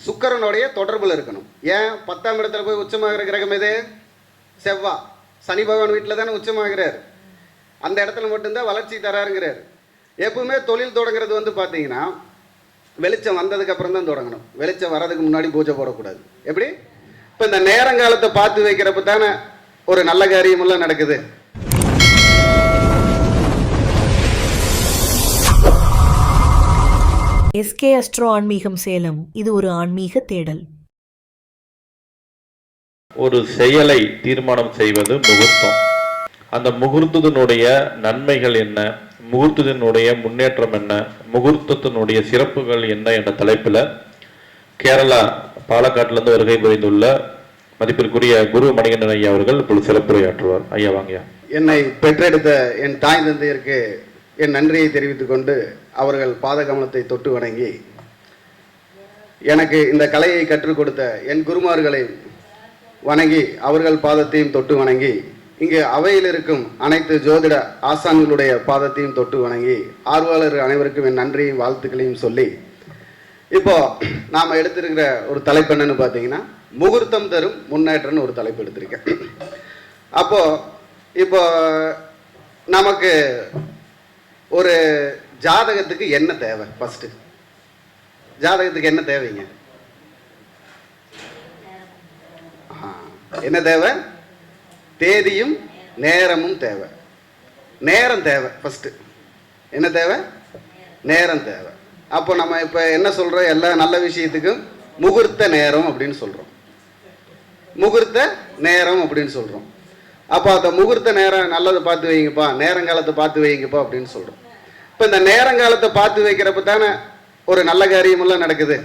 சுக்கிரனுடைய தொடர்பில் இருக்கணும். ஏன் 10ஆம் இடத்துல போய் உச்சமாகிற கிரகம் எது? செவ்வாய். சனி பகவான் வீட்டில் தானே உச்சமாகிறார். அந்த இடத்துல மட்டும்தான் வளர்ச்சி தராருங்கிறார். எப்பவுமே தொழில் தொடங்குறது வந்து பார்த்தீங்கன்னா வெளிச்சம் வந்ததுக்கு அப்புறம் தான் தொடங்கணும். வெளிச்சம் வர்றதுக்கு முன்னாடி பூஜை போடக்கூடாது. எப்படி? இப்போ இந்த நேரங்காலத்தை பார்த்து வைக்கிறப்ப தானே ஒரு நல்ல காரியமெல்லாம் நடக்குது. எஸ்கே அஸ்ட்ரோ ஆன்மீகம் சேலம். இது ஒரு ஆன்மீக தேடல். ஒரு செயலை தீர்மானம் செய்வது முகூர்த்தம். அந்த முகூர்த்தத்தினுடைய நன்மைகள் என்ன, முகூர்த்தத்தினுடைய முன்னேற்றம் என்ன, முகூர்த்தத்தினுடைய சிறப்புகள் என்ன என்ற தலைப்பில் கேரளா பாலக்காட்டிலிருந்து வருகை புரிந்துள்ள மதிப்பிற்குரிய குரு மணிகண்டன் ஐயா அவர்கள் இப்பொழுது சிறப்புரையாற்றுவார். ஐயா வாங்கயா. என்னை பெற்றெடுத்த என் தாய் தந்தையருக்கு என் நன்றியை தெரிவித்துக் கொண்டு அவர்கள் பாதகமலத்தை தொட்டு வணங்கி எனக்கு இந்த கலையை கற்றுக் கொடுத்த என் குருமார்களை வணங்கி அவர்கள் பாதத்தையும் தொட்டு வணங்கி இங்கு அவையில் இருக்கும் அனைத்து ஜோதிட ஆசான்களுடைய பாதத்தையும் தொட்டு வணங்கி ஆர்வலர்கள் அனைவருக்கும் என் நன்றியும் வாழ்த்துக்களையும் சொல்லி இப்போ நாம் எடுத்திருக்கிற ஒரு தலைப்பு என்னன்னு பார்த்தீங்கன்னா முகூர்த்தம் தரும் முன்னேற்றம்னு ஒரு தலைப்பு எடுத்திருக்கேன். அப்போ இப்போ நமக்கு ஒரு ஜாதகத்துக்கு என்ன தேவை? ஃபர்ஸ்ட் ஜாதகத்துக்கு என்ன தேவைங்க? என்ன தேவை? தேதியும் நேரமும் தேவை. நேரம் தேவை. ஃபர்ஸ்ட் என்ன தேவை? நேரம் தேவை. அப்போ நம்ம இப்போ என்ன சொல்றோம்? எல்லா நல்ல விஷயத்துக்கும் முகூர்த்த நேரம் அப்படின்னு சொல்றோம். முகூர்த்த நேரம் அப்படின்னு சொல்றோம். அப்போ அந்த முகூர்த்த நேரம் நல்லதை பார்த்து வைங்கப்பா, நேரங்காலத்தை பார்த்து வைங்கப்பா அப்படின்னு சொல்றோம். இப்போ இந்த நேரங்காலத்தை பார்த்து வைக்கிறப்ப தானே ஒரு நல்ல காரியமெல்லாம் நடக்குது.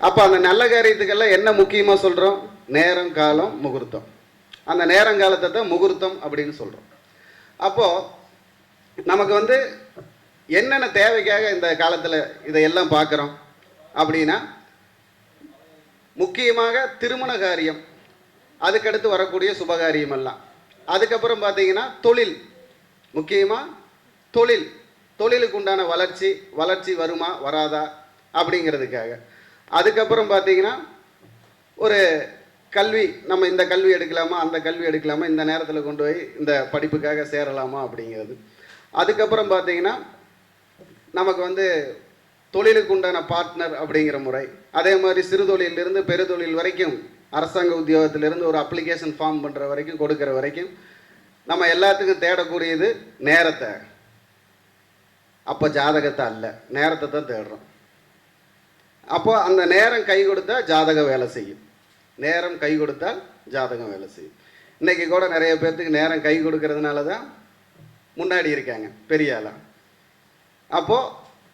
அப்போ அந்த நல்ல காரியத்துக்கெல்லாம் என்ன முக்கியமாக சொல்கிறோம்? நேரம், காலம், முகூர்த்தம். அந்த நேரங்காலத்தை தான் முகூர்த்தம் அப்படின்னு சொல்கிறோம். அப்போது நமக்கு வந்து என்னென்ன தேவைக்காக இந்த காலத்தில் இதையெல்லாம் பார்க்குறோம் அப்படின்னா, முக்கியமாக திருமண காரியம், அதுக்கடுத்து வரக்கூடிய சுபகாரியம் எல்லாம். அதுக்கப்புறம் பார்த்தீங்கன்னா தொழில், முக்கியமாக தொழிலுக்கு உண்டான வளர்ச்சி வருமா வராதா அப்படிங்கிறதுக்காக. அதுக்கப்புறம் பார்த்தீங்கன்னா ஒரு கல்வி, நம்ம இந்த கல்வி எடுக்கலாமா அந்த கல்வி எடுக்கலாமா, இந்த நேரத்தில் கொண்டு போய் இந்த படிப்புக்காக சேரலாமா அப்படிங்கிறது. அதுக்கப்புறம் பார்த்தீங்கன்னா நமக்கு வந்து தொழிலுக்கு உண்டான பார்ட்னர் அப்படிங்கிற முறை. அதே மாதிரி சிறு தொழிலிருந்து பெருதொழில் வரைக்கும், அரசாங்க உத்தியோகத்திலிருந்து ஒரு அப்ளிகேஷன் ஃபார்ம் பண்ணுற வரைக்கும், கொடுக்குற வரைக்கும் நம்ம எல்லாத்துக்கும் தேடக்கூடியது நேரத்தை. அப்போ ஜாதகத்தை அல்ல, நேரத்தை தான் தேடுறோம். அப்போ அந்த நேரம் கை கொடுத்தா ஜாதகம் வேலை செய்யும். நேரம் கை கொடுத்தால் ஜாதகம் வேலை செய்யும். இன்றைக்கி கூட நிறைய பேர்த்துக்கு நேரம் கை கொடுக்கறதுனால தான் முன்னாடி இருக்காங்க பெரிய ஆளாக. அப்போது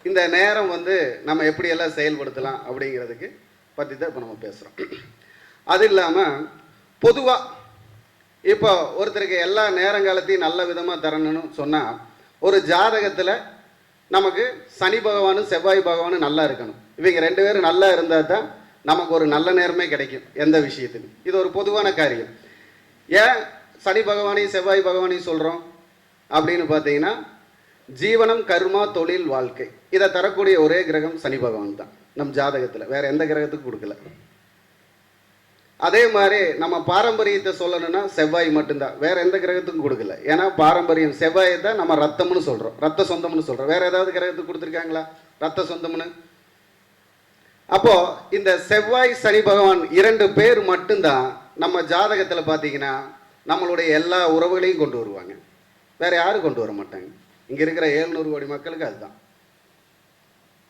இந்த நேரம் வந்து நம்ம எப்படியெல்லாம் செயல்படுத்தலாம் அப்படிங்கிறதுக்கு பற்றி தான் இப்போ நம்ம பேசுகிறோம். அது இல்லாமல் பொதுவாக இப்போ ஒருத்தருக்கு எல்லா நேரங்காலத்தையும் நல்ல விதமாக தரணும்னு சொன்னால், ஒரு ஜாதகத்தில் நமக்கு சனி பகவானும் செவ்வாய் பகவானும் நல்லா இருக்கணும். இவங்க 2 பேரும் நல்லா இருந்தால் தான் நமக்கு ஒரு நல்ல நேரமே கிடைக்கும் எந்த விஷயத்துலையும். இது ஒரு பொதுவான காரியம். ஏன் சனி பகவானையும் செவ்வாய் பகவானையும் சொல்கிறோம் அப்படின்னு பார்த்தீங்கன்னா, ஜீவனம், கர்மா, தொழில், வாழ்க்கை இதை தரக்கூடிய ஒரே கிரகம் சனி பகவான் தான் நம் ஜாதகத்தில். வேற எந்த கிரகத்துக்கும் கொடுக்கல. அதே மாதிரி நம்ம பாரம்பரியத்தை சொல்லணும்னா செவ்வாய் மட்டும்தான், வேற எந்த கிரகத்துக்கும் கொடுக்கல. ஏன்னா பாரம்பரியம் செவ்வாயை தான் நம்ம ரத்தம்னு சொல்கிறோம், ரத்த சொந்தம்னு சொல்கிறோம். வேற ஏதாவது கிரகத்துக்கு கொடுத்துருக்காங்களா ரத்த சொந்தம்னு? அப்போ இந்த செவ்வாய் சனி பகவான் 2 பேர் மட்டும்தான் நம்ம ஜாதகத்தில் பார்த்தீங்கன்னா நம்மளுடைய எல்லா உறவுகளையும் கொண்டு வருவாங்க. வேற யாரும் கொண்டு வர மாட்டாங்க. இங்கே இருக்கிற 700 கோடி மக்களுக்கு அதுதான்.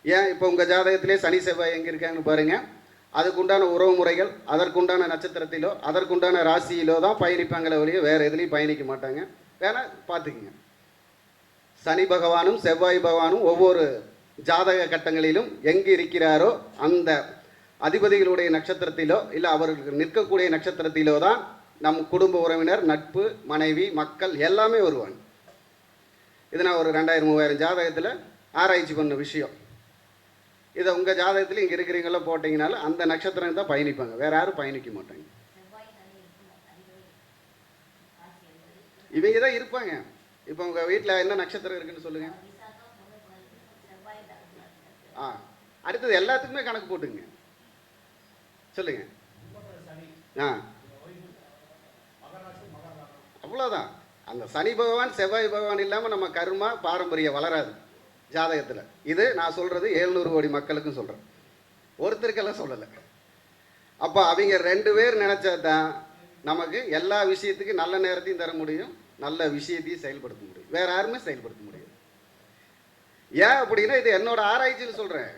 ஏன் இப்போ உங்கள் ஜாதகத்திலே சனி செவ்வாய் எங்கே இருக்காங்கன்னு பாருங்க. அதுக்குண்டான உறவு முறைகள், அதற்குண்டான நட்சத்திரத்திலோ அதற்குண்டான ராசியிலோ தான் பயணிப்பாங்களே ஒழிய வேறு எதுலேயும் பயணிக்க மாட்டாங்க. வேணா பார்த்துக்குங்க. சனி பகவானும் செவ்வாய் பகவானும் ஒவ்வொரு ஜாதக கட்டங்களிலும் எங்கு இருக்கிறாரோ அந்த அதிபதிகளுடைய நட்சத்திரத்திலோ இல்லை அவர்களுக்கு நிற்கக்கூடிய நட்சத்திரத்திலோ தான் நம் குடும்ப உறவினர், நட்பு, மனைவி, மக்கள் எல்லாமே வருவாங்க. இது நான் ஒரு 2000-3000 ஜாதகத்தில் ஆராய்ச்சி பண்ண விஷயம். இதை உங்கள் ஜாதகத்தில் இங்கே இருக்கிறீங்களோ போட்டிங்கனாலும் அந்த நட்சத்திரம் தான் பயணிப்பாங்க, வேற யாரும் பயணிக்க மாட்டாங்க. இவங்க தான் இருப்பாங்க. இப்போ உங்கள் வீட்டில் என்ன நட்சத்திரம் இருக்குன்னு சொல்லுங்கள். அடுத்தது எல்லாத்துக்குமே கணக்கு போட்டுங்க. சொல்லுங்க. ஆ, அவ்வளோதான். அந்த சனி பகவான் செவ்வாய் பகவான் இல்லாமல் நம்ம கர்மா பாரம்பரியம் வளராது ஜாதகத்தில். இது நான் சொல்கிறது 700 கோடி மக்களுக்கும் சொல்கிறேன், ஒருத்தருக்கெல்லாம் சொல்லலை. அப்போ அவங்க 2 பேர் நினச்சா தான் நமக்கு எல்லா விஷயத்துக்கும் நல்ல நேரத்தையும் தர முடியும், நல்ல விஷயத்தையும் செயல்படுத்த முடியும். வேற யாருமே செயல்படுத்த முடியும். ஏன் அப்படின்னா இது என்னோட ஆராய்ச்சின்னு சொல்கிறேன்.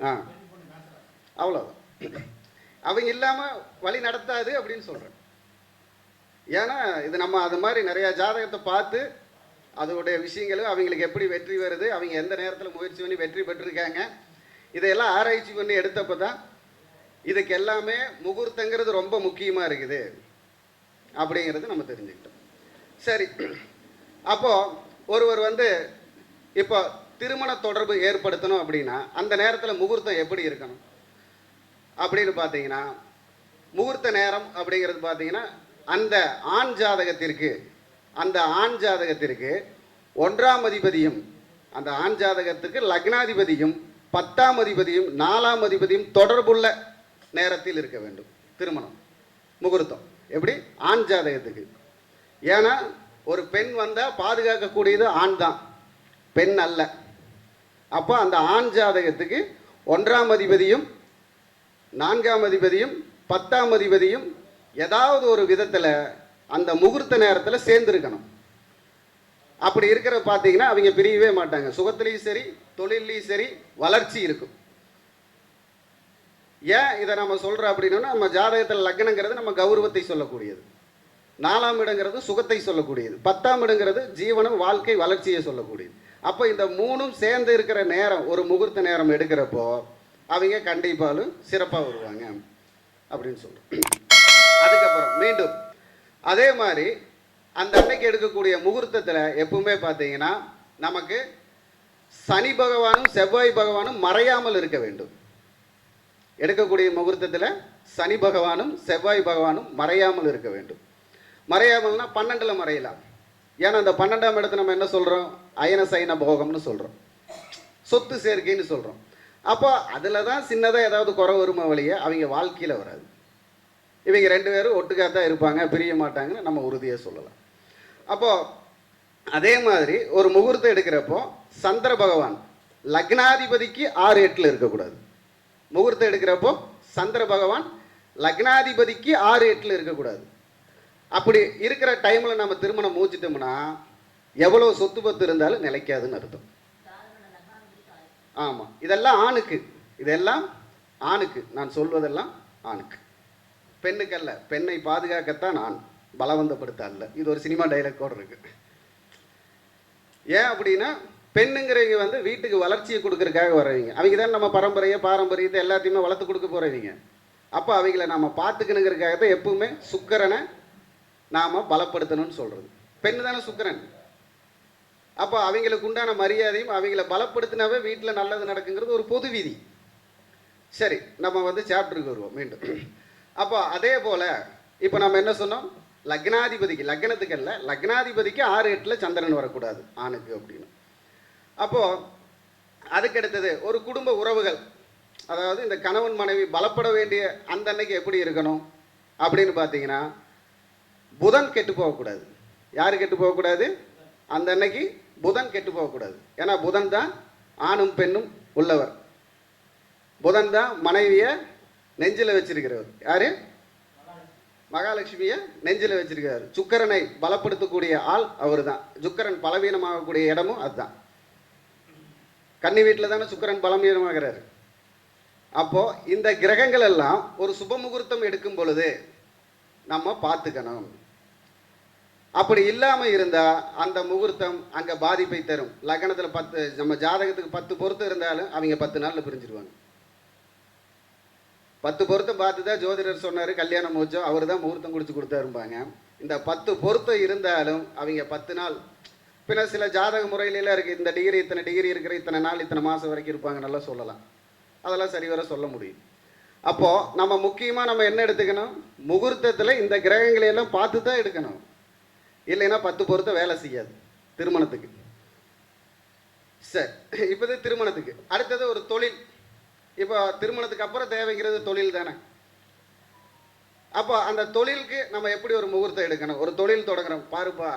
ஆ, அவ்வளோதான். அவங்க இல்லாமல் வழி நடத்தாது அப்படின்னு சொல்கிறேன். ஏன்னா இது நம்ம அது மாதிரி நிறையா ஜாதகத்தை பார்த்து அதோடைய விஷயங்களும் அவங்களுக்கு எப்படி வெற்றி வருது, அவங்க எந்த நேரத்தில் முயற்சி பண்ணி வெற்றி பெற்றிருக்காங்க, இதையெல்லாம் ஆராய்ச்சி பண்ணி எடுத்தப்போ தான் இதுக்கு எல்லாமே முகூர்த்தங்கிறது ரொம்ப முக்கியமாக இருக்குது அப்படிங்கிறது நம்ம தெரிஞ்சுக்கிட்டோம். சரி, அப்போது ஒருவர் இப்போ திருமண தொடர்பு ஏற்படுத்தணும் அப்படின்னா அந்த நேரத்தில் முகூர்த்தம் எப்படி இருக்கணும் அப்படின்னு பார்த்தீங்கன்னா, முகூர்த்த நேரம் அப்படிங்கிறது பார்த்தீங்கன்னா அந்த ஆண் ஜாதகத்திற்கு 1ஆம் அதிபதியும் அந்த ஆண் ஜாதகத்துக்கு லக்னாதிபதியும் 10ஆம் அதிபதியும் 4ஆம் அதிபதியும் தொடர்புள்ள நேரத்தில் இருக்க வேண்டும் திருமணம் முகூர்த்தம். எப்படி? ஆண் ஜாதகத்துக்கு. ஏன்னா ஒரு பெண் வந்தால் பாதுகாக்கக்கூடியது ஆண் தான், பெண் அல்ல. அப்போ அந்த ஆண் ஜாதகத்துக்கு 1ஆம் அதிபதியும் 4ஆம் அதிபதியும் 10ஆம் அதிபதியும் ஏதாவது ஒரு விதத்தில் அந்த முகூர்த்த நேரத்தில் சேர்ந்துருக்கணும். அப்படி இருக்கிற பார்த்தீங்கன்னா அவங்க பிரியவே மாட்டாங்க. சுகத்துலேயும் சரி, தொழிலையும் சரி வளர்ச்சி இருக்கும். ஏன் இதை நம்ம சொல்கிறோம் அப்படின்னா, நம்ம ஜாதகத்தில் லக்னங்கிறது நம்ம கௌரவத்தை சொல்லக்கூடியது, 4ஆம் இடங்கிறது சுகத்தை சொல்லக்கூடியது, 10ஆம் இடங்கிறது ஜீவனம் வாழ்க்கை வளர்ச்சியை சொல்லக்கூடியது. அப்போ இந்த 3ம் சேர்ந்து இருக்கிற நேரம் ஒரு முகூர்த்த நேரம் எடுக்கிறப்போ அவங்க கண்டிப்பாலும் சிறப்பாக வருவாங்க அப்படின்னு சொல்கிறோம். அதுக்கப்புறம் மீண்டும் அதே மாதிரி அந்த அன்னைக்கு எடுக்கக்கூடிய முகூர்த்தத்தில் எப்பவுமே பார்த்தீங்கன்னா நமக்கு சனி பகவானும் செவ்வாய் பகவானும் மறையாமல் இருக்க வேண்டும். எடுக்கக்கூடிய முகூர்த்தத்தில் சனி பகவானும் செவ்வாய் பகவானும் மறையாமல் இருக்க வேண்டும். மறையாமல்னா 12ல் மறையலாம். ஏன்னா அந்த 12ஆம் இடத்தை நம்ம என்ன சொல்கிறோம்? அயன சைன போகம்னு சொல்கிறோம், சொத்து சேர்க்கைன்னு சொல்கிறோம். அப்போ அதில் தான் சின்னதாக ஏதாவது குறை வருமா வழியே அவங்க வாழ்க்கையில் வராது. இவங்க 2 பேரும் ஒட்டுக்காக தான் இருப்பாங்க, பிரிய மாட்டாங்கன்னு நம்ம உறுதியாக சொல்லலாம். அப்போது அதே மாதிரி ஒரு முகூர்த்தம் எடுக்கிறப்போ சந்திர பகவான் லக்னாதிபதிக்கு 6-8 இருக்கக்கூடாது. முகூர்த்தம் எடுக்கிறப்போ சந்திர பகவான் லக்னாதிபதிக்கு 6-8 இருக்கக்கூடாது. அப்படி இருக்கிற டைமில் நம்ம திருமணம் மூச்சிட்டோம்னா எவ்வளோ சொத்து பத்து இருந்தாலும் நிலைக்காதுன்னு அர்த்தம். ஆமாம், இதெல்லாம் ஆணுக்கு, இதெல்லாம் ஆணுக்கு, நான் சொல்வதெல்லாம் ஆணுக்கு, பெண்ணுக்கல்ல. பெண்ணை பாதுகாக்கத்தான் ஆண், பலவந்தப்படுத்த அல்ல. இது ஒரு சினிமா டைலாக் கூட இருக்கு. ஏன் அப்படின்னா பெண்ணுங்கிறவங்க வீட்டுக்கு வளர்ச்சியை கொடுக்கறதுக்காக வரவங்க. அவங்க தான் நம்ம பாரம்பரியத்தை எல்லாத்தையுமே வளர்த்து கொடுக்க போகிறவங்க. அப்போ அவங்கள நம்ம பார்த்துக்கணுங்கிறதுக்காக தான் எப்பவுமே சுக்கிரனை நாம் பலப்படுத்தணும்னு சொல்கிறது. பெண்ணு தானே சுக்கிரன். அப்போ அவங்களுக்கு உண்டான மரியாதையும் அவங்கள பலப்படுத்தினாவே வீட்டில் நல்லது நடக்குங்கிறது ஒரு பொது விதி. சரி, நம்ம சாப்டருக்கு வருவோம் மீண்டும். அப்போ அதே போல் இப்போ நம்ம என்ன சொன்னோம்? லக்னாதிபதிக்கு, லக்னத்துக்கு அல்ல, லக்னாதிபதிக்கு 6-8 சந்திரன் வரக்கூடாது ஆணுக்கு அப்படின்னு. அப்போது அதுக்கடுத்தது ஒரு குடும்ப உறவுகள், அதாவது இந்த கணவன் மனைவி பலப்பட வேண்டிய அந்த அன்னைக்கு எப்படி இருக்கணும் அப்படின்னு பார்த்தீங்கன்னா, புதன் கெட்டு போகக்கூடாது. யார் கெட்டு போகக்கூடாது? அந்த அன்னைக்கு புதன் கெட்டு போகக்கூடாது. ஏன்னா புதன் தான் ஆணும் பெண்ணும் உள்ளவர். புதன் தான் மனைவியை நெஞ்சில் வச்சிருக்கிறவர். யாரு? மகாலட்சுமியை நெஞ்சில் வச்சிருக்கிறார். சுக்கிரனை பலப்படுத்தக்கூடிய ஆள் அவர் தான். சுக்கிரன் பலவீனமாகக்கூடிய இடமும் அதுதான். கன்னி வீட்டில் தானே சுக்கிரன் பலவீனமாகிறாரு. அப்போ இந்த கிரகங்கள் எல்லாம் ஒரு சுப முகூர்த்தம் எடுக்கும் பொழுது நம்ம பார்த்துக்கணும். அப்படி இல்லாமல் இருந்தால் அந்த முகூர்த்தம் அங்கே பாதிப்பை தரும். லக்னத்தில் 10, நம்ம ஜாதகத்துக்கு 10 பொருத்தம் இருந்தாலும் அவங்க 10 நாளில் பிரிஞ்சிருவாங்க. 10 பொருத்தம் பார்த்து தான் ஜோதிடர் சொன்னார் கல்யாணம் மூச்சம், அவர் தான் முகூர்த்தம் குடிச்சு கொடுத்தாருப்பாங்க. இந்த 10 பொருத்தம் இருந்தாலும் அவங்க 10 நாள், பின்ன சில ஜாதக முறையிலாம் இருக்குது. இந்த டிகிரி இத்தனை டிகிரி இருக்கிற இத்தனை நாள் இத்தனை மாதம் வரைக்கும் இருப்பாங்க, நல்லா சொல்லலாம். அதெல்லாம் சரிவர சொல்ல முடியும். அப்போது நம்ம முக்கியமாக நம்ம என்ன எடுத்துக்கணும்? முகூர்த்தத்தில் இந்த கிரகங்களையெல்லாம் பார்த்து தான் எடுக்கணும். இல்லைன்னா 10 பொருத்தம் வேலை செய்யாது திருமணத்துக்கு. சரி, இப்போது திருமணத்துக்கு அடுத்தது ஒரு தொழில். இப்போ திருமணத்துக்கு அப்புறம் தேவைங்கிறது தொழில் தானே. அப்போ அந்த தொழிலுக்கு நம்ம எப்படி ஒரு முகூர்த்தம் எடுக்கணும்? ஒரு தொழில் தொடங்குறோம் பாருப்பா,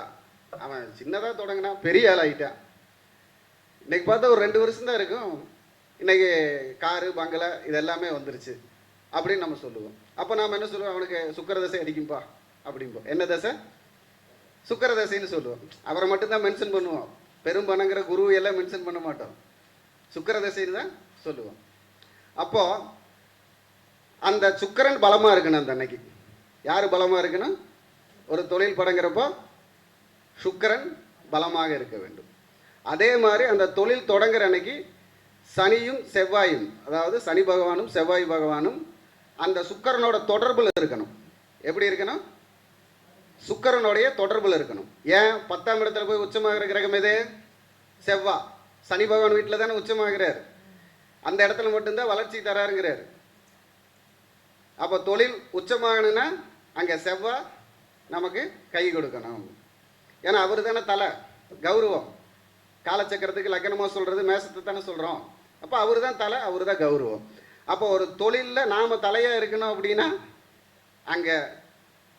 அவன் சின்னதாக தொடங்கினா பெரிய ஆள் ஆகிட்டான். இன்னைக்கு பார்த்தா ஒரு 2 வருஷம் தான் இருக்கும், இன்னைக்கு காரு பங்களா இது எல்லாமே வந்துருச்சு அப்படின்னு நம்ம சொல்லுவோம். அப்போ நாம் என்ன சொல்லுவோம்? அவனுக்கு சுக்கர தசை அடிக்கும்பா அப்படிம்போம். என்ன தசை? சுக்கர தசைன்னு சொல்லுவோம். அவரை மட்டும்தான் மென்ஷன் பண்ணுவோம். பெரும் பணங்கிற குரு எல்லாம் மென்ஷன் பண்ண மாட்டோம். சுக்கர தசைன்னு தான் சொல்லுவோம். அப்போ அந்த சுக்கரன் பலமாக இருக்கணும். அந்த அன்னைக்கு யார் பலமாக இருக்கணும்? ஒரு தொழில் படங்கிறப்போ சுக்கரன் பலமாக இருக்க வேண்டும். அதே மாதிரி அந்த தொழில் தொடங்குற அன்னைக்கு சனியும் செவ்வாயும், அதாவது சனி பகவானும் செவ்வாய் பகவானும் அந்த சுக்கரனோட தொடர்பில் இருக்கணும். எப்படி இருக்கணும்? சுக்கரனுடைய தொடர்பில் இருக்கணும். ஏன் 10ஆம் இடத்துல போய் உச்சமாகிற கிரகம் எது? செவ்வாய். சனி பகவான் வீட்டில் தானே உச்சமாகிறார். அந்த இடத்துல மட்டும்தான் வளர்ச்சி தராருங்கிறார். அப்போ தொழில் உச்சமாகணும்னா அங்கே செவ்வாய் நமக்கு கை கொடுக்கணும். ஏன்னா அவர் தானே தலை, கௌரவம். காலச்சக்கரத்துக்கு லக்னமாக சொல்கிறது மேசத்தை தானே சொல்கிறோம். அப்போ அவர் தான் தலை, அவர் தான் கௌரவம். அப்போ ஒரு தொழிலில் நாம் தலையாக இருக்கணும் அப்படின்னா அங்கே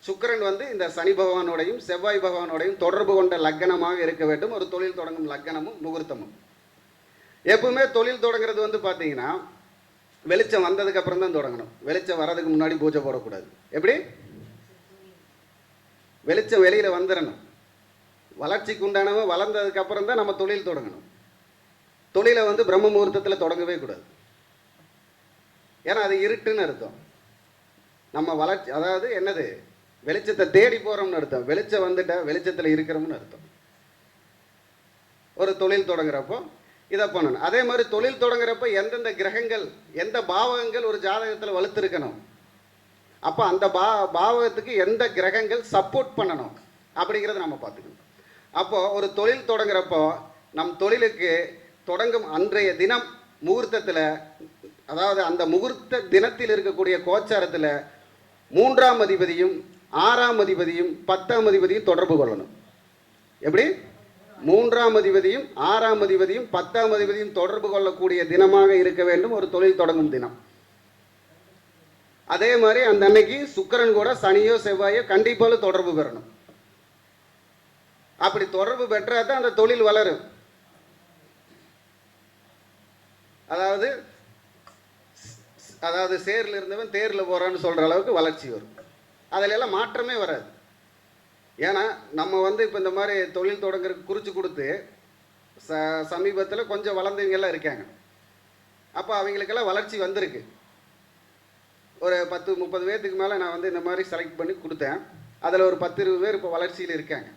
சுக்கிரன் வந்து இந்த சனி பகவானோடையும் செவ்வாய் பகவானோடையும் தொடர்பு கொண்ட லக்னமாக இருக்க வேண்டும். ஒரு தொழில் தொடங்கும் லக்னமும் முகூர்த்தமும். எப்பவுமே தொழில் தொடங்குறது வந்து பார்த்தீங்கன்னா வெளிச்சம் வந்ததுக்கு அப்புறம் தான் தொடங்கணும். வெளிச்சம் வர்றதுக்கு முன்னாடி பூஜை போடக்கூடாது. எப்படி? வெளிச்சம் வெளியில் வந்துடணும். வளர்ச்சிக்கு உண்டானவன் வளர்ந்ததுக்கு அப்புறம் தான் நம்ம தொழில் தொடங்கணும். தொழிலை வந்து பிரம்ம முகூர்த்தத்தில் தொடங்கவே கூடாது. ஏன்னா அது இருட்டுன்னு அர்த்தம். நம்ம வளர்ச்சி, அதாவது என்னது, வெளிச்சத்தை தேடி போகிறோம்னு அர்த்தம். வெளிச்சம் வந்துட்டா வெளிச்சத்தில் இருக்கிறோம்னு அர்த்தம். ஒரு தொழில் தொடங்குறப்போ இதை பண்ணணும். அதே மாதிரி தொழில் தொடங்குறப்ப எந்தெந்த கிரகங்கள் எந்த பாவகங்கள் ஒரு ஜாதகத்தில் வலுத்திருக்கணும், அப்போ அந்த பாவகத்துக்கு எந்த கிரகங்கள் சப்போர்ட் பண்ணணும் அப்படிங்கிறத நம்ம பார்த்துக்கணும். அப்போது ஒரு தொழில் தொடங்குறப்போ நம் தொழிலுக்கு தொடங்கும் அன்றைய தினம் முகூர்த்தத்தில், அதாவது அந்த முகூர்த்த தினத்தில் இருக்கக்கூடிய கோச்சாரத்தில் 3ஆம் அதிபதியும் 6ஆம் அதிபதியும் 10ஆம் அதிபதியும் தொடர்பு கொள்ளணும். எப்படி? 3ஆம் அதிபதியும் 6ஆம் அதிபதியும் 10ஆம் அதிபதியும் தொடர்பு கொள்ளக்கூடிய தினமாக இருக்க வேண்டும் ஒரு தொழில் தொடங்கும் தினம். அதே மாதிரி அந்த அன்னைக்கு சுக்கிரன் கூட சனியோ செவ்வாயோ கண்டிப்பாக தொடர்பு பெறணும். அப்படி தொடர்பு பெற்றால் தான் அந்த தொழில் வளரும். அதாவது சேர்ல இருந்தவன் தேரில் போகிறான்னு சொல்கிற அளவுக்கு வளர்ச்சி வரும். அதில் எல்லாம் மாற்றமே வராது. ஏன்னா நம்ம வந்து இப்போ இந்த மாதிரி தொழில் தொடங்குறதுக்கு குறித்து கொடுத்து சமீபத்தில் கொஞ்சம் வளர்ந்தவங்கெல்லாம் இருக்காங்க. அப்போ அவங்களுக்கெல்லாம் வளர்ச்சி வந்திருக்கு. ஒரு 10-30 பேர்த்துக்கு மேலே நான் வந்து இந்த மாதிரி செலக்ட் பண்ணி கொடுத்தேன். அதில் ஒரு 10-20 பேர் இப்போ வளர்ச்சியில் இருக்காங்க.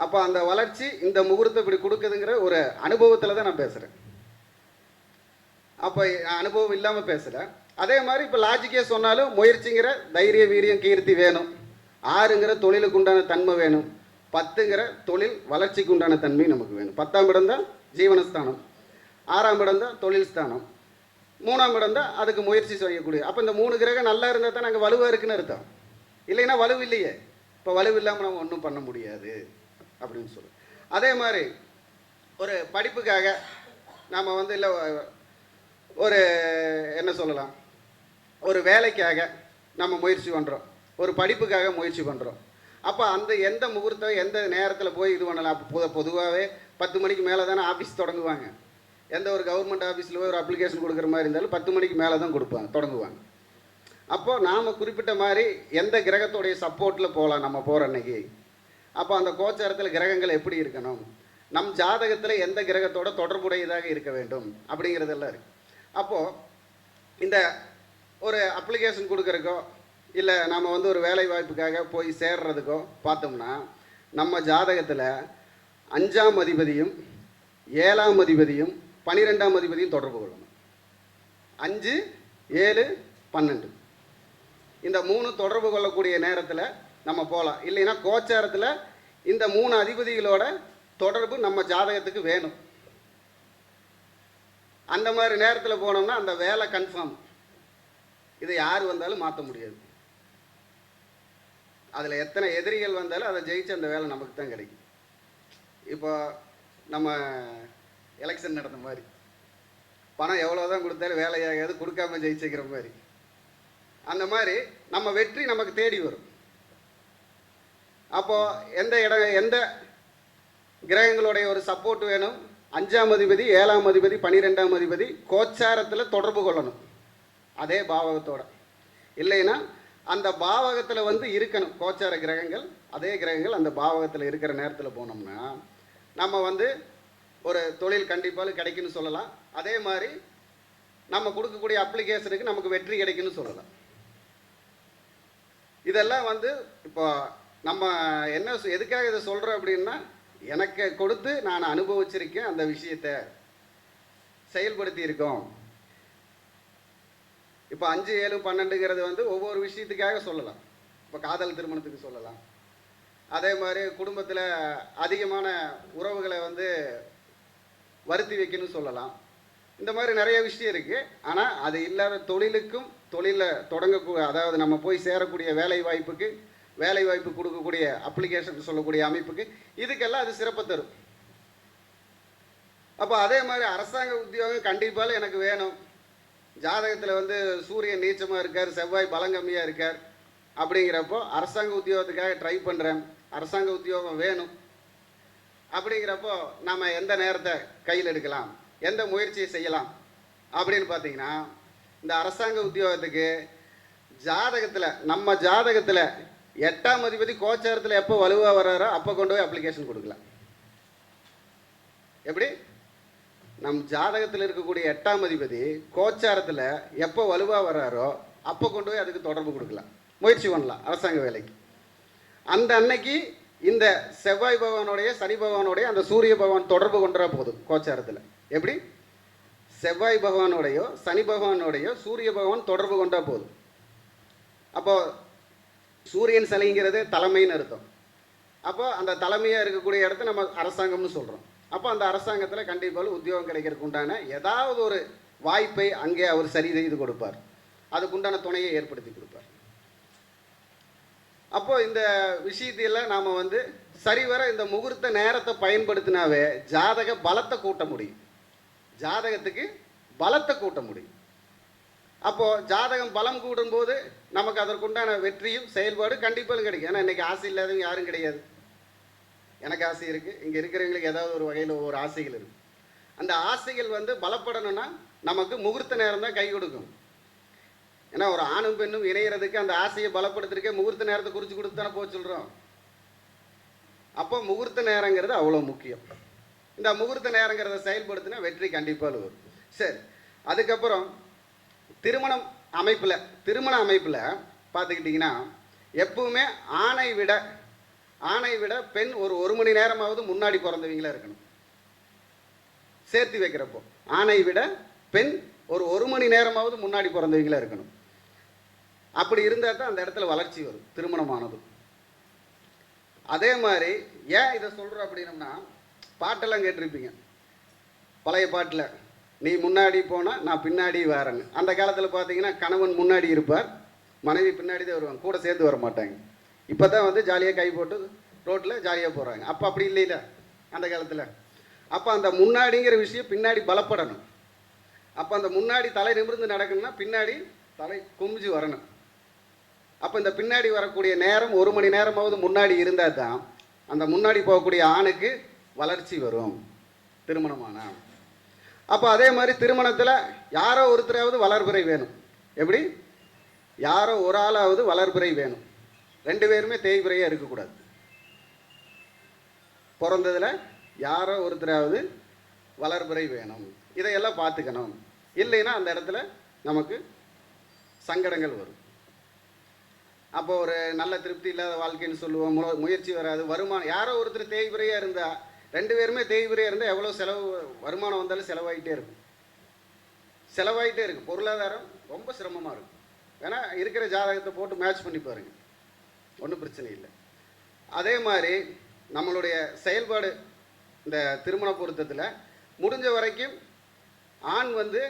அப்போ அந்த வளர்ச்சி இந்த முகூர்த்தம் இப்படி கொடுக்குதுங்கிற ஒரு அனுபவத்தில் தான் நான் பேசுகிறேன். அப்போ அனுபவம் இல்லாமல் பேசலை. அதே மாதிரி இப்போ லாஜிக்கே சொன்னாலும் முயற்சிங்கிற தைரிய வீரியம் கீர்த்தி வேணும். 6ங்கிற தொழிலுக்கு உண்டான தன்மை வேணும். 10ங்கிற தொழில் வளர்ச்சிக்கு உண்டான தன்மை நமக்கு வேணும். 10ஆம் இடம் தான் ஜீவனஸ்தானம், 6ஆம் இடம் தான் தொழில் ஸ்தானம், 3ஆம் இடம் தான் அதுக்கு முயற்சி செய்யக்கூடிய. அப்போ இந்த 3 கிரகம் நல்லா இருந்தால் தான் நாங்கள் வலுவாக இருக்குன்னு அர்த்தம். இல்லைன்னா வலுவு இல்லையே. இப்போ வலுவு இல்லாமல் நம்ம ஒன்றும் பண்ண முடியாது அப்படின்னு சொல்லு. அதே மாதிரி ஒரு படிப்புக்காக நாம் வந்து இல்லை ஒரு என்ன சொல்லலாம், ஒரு வேலைக்காக நம்ம முயற்சி பண்ணுறோம், ஒரு படிப்புக்காக முயற்சி பண்ணுறோம். அப்போ அந்த எந்த முகூர்த்தம் எந்த நேரத்தில் போய் இது பண்ணலாம். அப்போ பொதுவாகவே 10 மணிக்கு மேலே தானே ஆஃபீஸ் தொடங்குவாங்க. எந்த ஒரு கவர்மெண்ட் ஆஃபீஸில் போய் ஒரு அப்ளிகேஷன் கொடுக்குற மாதிரி இருந்தாலும் 10 மணிக்கு மேலே தான் தொடங்குவாங்க. அப்போது நாம் குறிப்பிட்ட மாதிரி எந்த கிரகத்துடைய சப்போர்ட்டில் போகலாம் நம்ம போகிற அன்னைக்கு. அப்போ அந்த கோச்சாரத்தில் கிரகங்கள் எப்படி இருக்கணும், நம் ஜாதகத்தில் எந்த கிரகத்தோட தொடர்புடையதாக இருக்க வேண்டும் அப்படிங்கிறதெல்லாம் இருக்குது. அப்போது இந்த ஒரு அப்ளிகேஷன் கொடுக்குறக்கோ இல்லை நம்ம வந்து ஒரு வேலை வாய்ப்புக்காக போய் சேர்றதுக்கோ பார்த்தோம்னா நம்ம ஜாதகத்தில் 5ஆம் அதிபதியும் 7ஆம் அதிபதியும் 12ஆம் அதிபதியும் தொடர்பு கொள்ளணும். 5, 7, 12 இந்த 3 தொடர்பு கொள்ளக்கூடிய நேரத்தில் நம்ம போகலாம். இல்லைன்னா கோச்சாரத்தில் இந்த 3 அதிபதிகளோட தொடர்பு நம்ம ஜாதகத்துக்கு வேணும். அந்த மாதிரி நேரத்தில் போனோம்னா அந்த வேலை கன்ஃபார்ம். இதை யார் வந்தாலும் மாற்ற முடியாது. அதில் எத்தனை எதிரிகள் வந்தாலும் அதை ஜெயிச்சு அந்த வேலை நமக்கு தான் கிடைக்கும். இப்போ நம்ம எலெக்ஷன் நடந்த மாதிரி பணம் எவ்வளோதான் கொடுத்தாலும் வேலையாகாது, கொடுக்காம ஜெயிச்சுக்கிற மாதிரி. அந்த மாதிரி நம்ம வெற்றி நமக்கு தேடி வரும். அப்போது எந்த கிரகங்களுடைய ஒரு சப்போர்ட் வேணும்? 5ஆம் அதிபதி, 7ஆம் அதிபதி, 12ஆம் அதிபதி கோச்சாரத்தில் தொடர்பு கொள்ளணும் அதே பாவகத்தோட. இல்லைன்னா அந்த பாவகத்தில் வந்து இருக்கணும் கோச்சார கிரகங்கள், அதே கிரகங்கள் அந்த பாவகத்தில் இருக்கிற நேரத்தில் போனோம்னா நம்ம வந்து ஒரு தொழில் கண்டிப்பாக கிடைக்குன்னு சொல்லலாம். அதே மாதிரி நம்ம கொடுக்கக்கூடிய அப்ளிகேஷனுக்கு நமக்கு வெற்றி கிடைக்குன்னு சொல்லலாம். இதெல்லாம் வந்து இப்போ நம்ம என்ன எதுக்காக இதை சொல்கிறோம் அப்படின்னா, எனக்கு கொடுத்து நான் அனுபவிச்சிருக்கேன், அந்த விஷயத்தை செயல்படுத்தி இருக்கோம். இப்போ 5, 7, 12ங்கிறது வந்து ஒவ்வொரு விஷயத்துக்காக சொல்லலாம். இப்போ காதல் திருமணத்துக்கு சொல்லலாம். அதே மாதிரி குடும்பத்தில் அதிகமான உறவுகளை வந்து வருத்தி வைக்கணும்னு சொல்லலாம். இந்த மாதிரி நிறைய விஷயம் இருக்குது. ஆனால் அது இல்லாத தொழிலுக்கும், தொழிலில் தொடங்கக்கூடிய, அதாவது நம்ம போய் சேரக்கூடிய வேலை வாய்ப்பு கொடுக்கக்கூடிய அப்ளிகேஷன் சொல்லக்கூடிய அமைப்புக்கு, இதுக்கெல்லாம் அது சிறப்பு தரும். அப்போ அதே மாதிரி அரசாங்க உத்தியோகம் கண்டிப்பாக எனக்கு வேணும். ஜாதகத்தில் வந்து சூரியன் நீச்சமாக இருக்கார், செவ்வாய் பலங்கம்மியாக இருக்கார். அப்படிங்கிறப்போ அரசாங்க உத்தியோகத்துக்காக ட்ரை பண்ணுறேன், அரசாங்க உத்தியோகம் வேணும். அப்படிங்கிறப்போ நம்ம எந்த நேரத்தை கையில் எடுக்கலாம், எந்த முயற்சியை செய்யலாம் அப்படின்னு பார்த்தீங்கன்னா, இந்த அரசாங்க உத்தியோகத்துக்கு ஜாதகத்தில், நம்ம ஜாதகத்தில் 8ஆம் அதிபதி கோச்சாரத்தில் எப்போ வலுவாக வர்றாரோ அப்போ கொண்டு போய் அப்ளிகேஷன் கொடுக்கலாம். எப்படி? நம் ஜாதகத்தில் இருக்கக்கூடிய 8ஆம் அதிபதி கோச்சாரத்தில் எப்போ வலுவாக வர்றாரோ அப்போ கொண்டு போய் அதுக்கு தொடர்பு கொடுக்கலாம், முயற்சி பண்ணலாம் அரசாங்க வேலைக்கு. அந்த அன்னைக்கு இந்த செவ்வாய் பகவானுடைய, சனி பகவானுடைய, அந்த சூரிய பகவான் தொடர்பு கொண்டா போதும் கோச்சாரத்தில். எப்படி? செவ்வாய் பகவானுடையோ சனி பகவானுடையோ சூரிய பகவான் தொடர்பு கொண்டா போதும். அப்போது சூரியன் சனிங்கிறது தலைமைன்னு அர்த்தம். அப்போ அந்த தலைமையாக இருக்கக்கூடிய இடத்த நம்ம அரசாங்கம்னு சொல்கிறோம். அப்போ அந்த அரசாங்கத்தில் கண்டிப்பாக உத்தியோகம் கிடைக்கிறதுக்கு உண்டான ஏதாவது ஒரு வாய்ப்பை அங்கே அவர் சரி செய்து கொடுப்பார், அதுக்குண்டான துணையை ஏற்படுத்தி கொடுப்பார். அப்போது இந்த விஷயத்தையெல்லாம் நாம் வந்து சரிவர இந்த முகூர்த்த நேரத்தை பயன்படுத்தினாவே ஜாதக பலத்தை கூட்ட முடியும், ஜாதகத்துக்கு பலத்தை கூட்ட முடியும். அப்போது ஜாதகம் பலம் கூடும்போது நமக்கு அதற்குண்டான வெற்றியும் செயல்பாடு கண்டிப்பாக கிடைக்கும். ஏன்னா இன்றைக்கி ஆசை இல்லாதவங்க யாரும் கிடையாது. எனக்கு ஆசை இருக்குது, இங்கே இருக்கிறவங்களுக்கு ஏதாவது ஒரு வகையில் ஒவ்வொரு ஆசைகள் இருக்குது. அந்த ஆசைகள் வந்து பலப்படணும்னா நமக்கு முகூர்த்த நேரம் தான் கை கொடுக்கும். ஏன்னா ஒரு ஆணும் பெண்ணும் இணையிறதுக்கு, அந்த ஆசையை பலப்படுத்துறதுக்கே முகூர்த்த நேரத்தை குறித்து கொடுத்து தானே போக சொல்கிறோம். அப்போ முகூர்த்த நேரங்கிறது அவ்வளோ முக்கியம். இந்த முகூர்த்த நேரங்கிறத செயல்படுத்தினா வெற்றி கண்டிப்பாக வரும். சரி, அதுக்கப்புறம் திருமண அமைப்பில் பார்த்துக்கிட்டிங்கன்னா எப்பவுமே ஆணை விட பெண் ஒரு மணி நேரமாவது முன்னாடி பிறந்தவங்களா இருக்கணும். சேர்த்து வைக்கிறப்போ ஆணை விட பெண் ஒரு மணி நேரமாவது முன்னாடி பிறந்தவங்களா இருக்கணும். அப்படி இருந்தால் தான் அந்த இடத்துல வளர்ச்சி வரும் திருமணமானது. அதே மாதிரி ஏன் இதை சொல்கிறோம் அப்படின்னம்னா, பாட்டெல்லாம் கேட்டிருப்பீங்க, பழைய பாட்டில் நீ முன்னாடி போனால் நான் பின்னாடி வரேன்னு. அந்த காலத்தில் பார்த்தீங்கன்னா கணவன் முன்னாடி இருப்பார், மனைவி பின்னாடி தான் வருவாங்க, கூட சேர்ந்து வர மாட்டாங்க. இப்போ தான் வந்து ஜாலியாக கை போட்டு ரோட்டில் ஜாலியாக போகிறாங்க. அப்போ அப்படி இல்லைல்ல அந்த காலத்தில். அப்போ அந்த முன்னாடிங்கிற விஷயம் பின்னாடி பலப்படணும். அப்போ அந்த முன்னாடி தலை நிமிர்ந்து நடக்கணும்னா பின்னாடி தலை குமிஞ்சு வரணும். அப்போ இந்த பின்னாடி வரக்கூடிய நேரம் 1 மணி நேரமாவது முன்னாடி இருந்தால் தான் அந்த முன்னாடி போகக்கூடிய ஆணுக்கு வளர்ச்சி வரும் திருமணமான. அப்போ அதே மாதிரி திருமணத்தில் யாரோ ஒருத்தராவது வளர்பிறை வேணும். எப்படி? யாரோ ஒரு ஆளாவது வளர்பிறை வேணும். 2 பேருமே தேய்பிறையாக இருக்கக்கூடாது. பிறந்ததில் யாரோ ஒருத்தராவது வளர்பிறை வேணும். இதையெல்லாம் பார்த்துக்கணும். இல்லைன்னா அந்த இடத்துல நமக்கு சங்கடங்கள் வரும். அப்போ ஒரு நல்ல திருப்தி இல்லாத வாழ்க்கைன்னு சொல்லுவோம், முயற்சி வராது, வருமானம். யாரோ ஒருத்தர் தேய்பிறையாக இருந்தால், 2 பேருமே தேய்பிறையாக இருந்தால் எவ்வளோ செலவு, வருமானம் வந்தாலும் செலவாகிட்டே இருக்கும். பொருளாதாரம் ரொம்ப சிரமமாக இருக்கும். ஏன்னா இருக்கிற ஜாதகத்தை போட்டு மேட்ச் பண்ணி பாருங்கள், ஒன்றும் பிரச்சனை இல்லை. அதே மாதிரி நம்மளுடைய செயல்பாடு இந்த திருமண பொருத்தத்தில் முடிஞ்ச வரைக்கும் ஆண் வந்து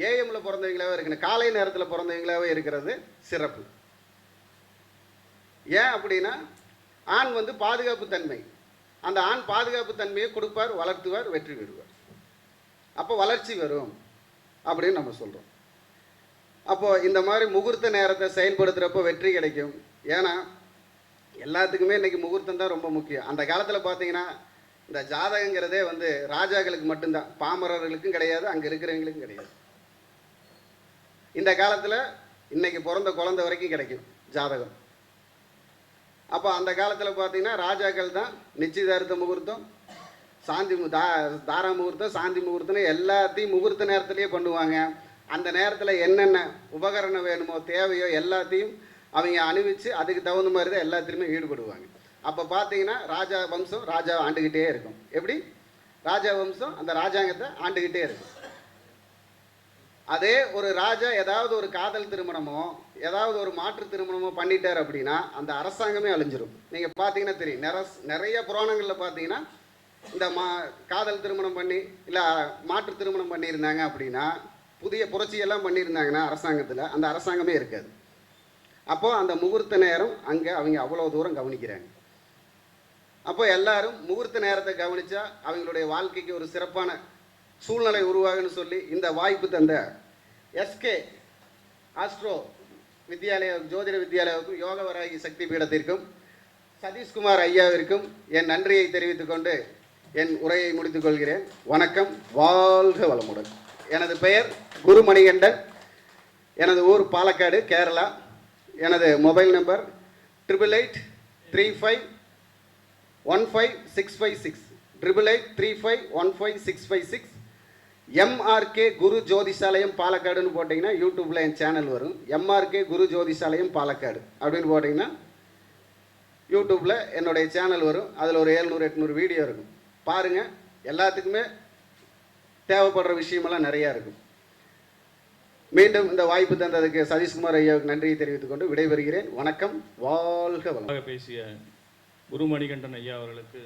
ஏஎம்ல பிறந்தவங்களாவே இருக்கணும், காலை நேரத்தில் பிறந்தவங்களாவே இருக்கிறது சிறப்பு. ஏன் அப்படின்னா ஆண் வந்து பாதுகாப்பு தன்மை, அந்த ஆண் பாதுகாப்பு தன்மையை கொடுப்பார், வளர்த்துவார், வெற்றி பெறுவார். அப்போ வளர்ச்சி வரும் அப்படின்னு நம்ம சொல்கிறோம். அப்போது இந்த மாதிரி முகூர்த்த நேரத்தை செயல்படுத்துகிறப்போ வெற்றி கிடைக்கும். ஏன்னா எல்லாத்துக்குமே இன்றைக்கி முகூர்த்தம் தான் ரொம்ப முக்கியம். அந்த காலத்தில் பார்த்தீங்கன்னா இந்த ஜாதகங்கிறதே வந்து ராஜாக்களுக்கு மட்டும்தான், பாமரர்களுக்கும் கிடையாது, அங்கே இருக்கிறவங்களுக்கும் கிடையாது. இந்த காலத்தில் இன்னைக்கு பிறந்த குழந்தை வரைக்கும் கிடைக்கும் ஜாதகம். அப்போ அந்த காலத்தில் பார்த்தீங்கன்னா ராஜாக்கள் தான் நிச்சயதார்த்த முகூர்த்தம், சாந்தி தாரா முகூர்த்தம், சாந்தி முகூர்த்தம்னு எல்லாத்தையும் முகூர்த்த நேரத்துலேயே பண்ணுவாங்க. அந்த நேரத்தில் என்னென்ன உபகரணம் வேணுமோ தேவையோ எல்லாத்தையும் அவங்க அணிவிச்சு அதுக்கு தகுந்த மாதிரி தான் எல்லாத்துலேயுமே ஈடுபடுவாங்க. அப்போ பார்த்தீங்கன்னா ராஜா வம்சம் ராஜா ஆண்டுக்கிட்டே இருக்கும். எப்படி ராஜா வம்சம் அந்த ராஜாங்கத்தை ஆண்டுக்கிட்டே இருக்கும். அதே ஒரு ராஜா ஏதாவது ஒரு காதல் திருமணமோ ஏதாவது ஒரு மாற்று திருமணமோ பண்ணிட்டார் அப்படின்னா அந்த அரசாங்கமே அழிஞ்சிரும். நீங்கள் பார்த்தீங்கன்னா தெரியும், நிறைய புராணங்களில் பார்த்தீங்கன்னா இந்த காதல் திருமணம் பண்ணி இல்லை மாற்று திருமணம் பண்ணியிருந்தாங்க அப்படின்னா, புதிய புரட்சியெல்லாம் பண்ணியிருந்தாங்கன்னா அரசாங்கத்தில் அந்த அரசாங்கமே இருக்காது. அப்போது அந்த முகூர்த்த நேரம் அங்கே அவங்க அவ்வளோ தூரம் கவனிக்கிறாங்க. அப்போ எல்லாரும் முகூர்த்த நேரத்தை கவனித்தா அவங்களுடைய வாழ்க்கைக்கு ஒரு சிறப்பான சூழ்நிலை உருவாகுன்னு சொல்லி இந்த வாய்ப்பு தந்த எஸ்கே ஆஸ்ட்ரோ வித்யாலயா ஜோதிட வித்யாலயாவுக்கும் யோக வராகி சக்தி பீடத்திற்கும் சதீஷ்குமார் ஐயாவிற்கும் என் நன்றியை தெரிவித்துக்கொண்டு என் உரையை முடித்துக் கொள்கிறேன். வணக்கம், வாழ்க வளமுடன். எனது பெயர் குருமணிகண்டன். எனது ஊர் பாலக்காடு, கேரளா. எனது மொபைல் நம்பர் 8835155656 8835155656. எம்ஆர்கே குரு ஜோதிஷாலயம் பாலக்காடுன்னு போட்டிங்கன்னா யூடியூப்பில் என் சேனல் வரும். எம்ஆர்கே குரு ஜோதிஷாலயம் பாலக்காடு அப்படின்னு போட்டிங்கன்னா யூடியூப்பில் என்னுடைய சேனல் வரும். அதில் ஒரு 700-800 வீடியோ இருக்கும், பாருங்கள். எல்லாத்துக்குமே தேவைப்படுற விஷயமெல்லாம் நிறையா இருக்கும். மீண்டும் இந்த வாய்ப்பு தந்ததுக்கு சதீஷ்குமார் ஐயாவுக்கு நன்றியை தெரிவித்துக் கொண்டு விடைபெறுகிறேன். வணக்கம், வாழ்க வளம். பேசிய குருமணிகண்டன் ஐயா அவர்களுக்கு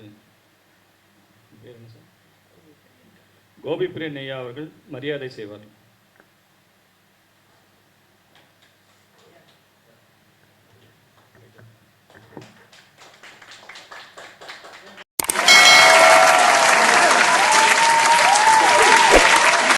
கோபிபிரியன் ஐயா அவர்கள் மரியாதை செய்வார்.